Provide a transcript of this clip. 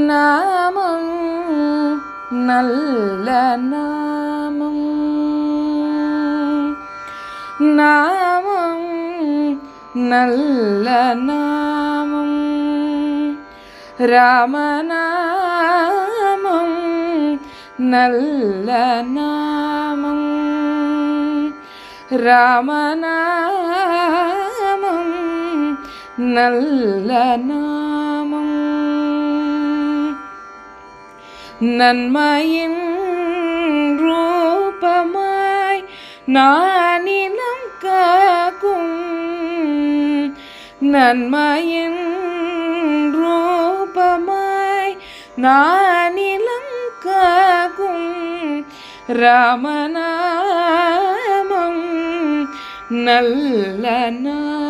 நாமம் நல்ல நாமம், நாமம் நல்ல நாமம், ராமநாமம் நல்ல நாமம், ராமநாமம் நல்ல நாமம். நன்மையின் ரூபமாய் நானிலம் காக்கும், நன்மையின் ரூபமாய் நானிலம் காக்கும், ராமநாமம் நல்ல நாமம்.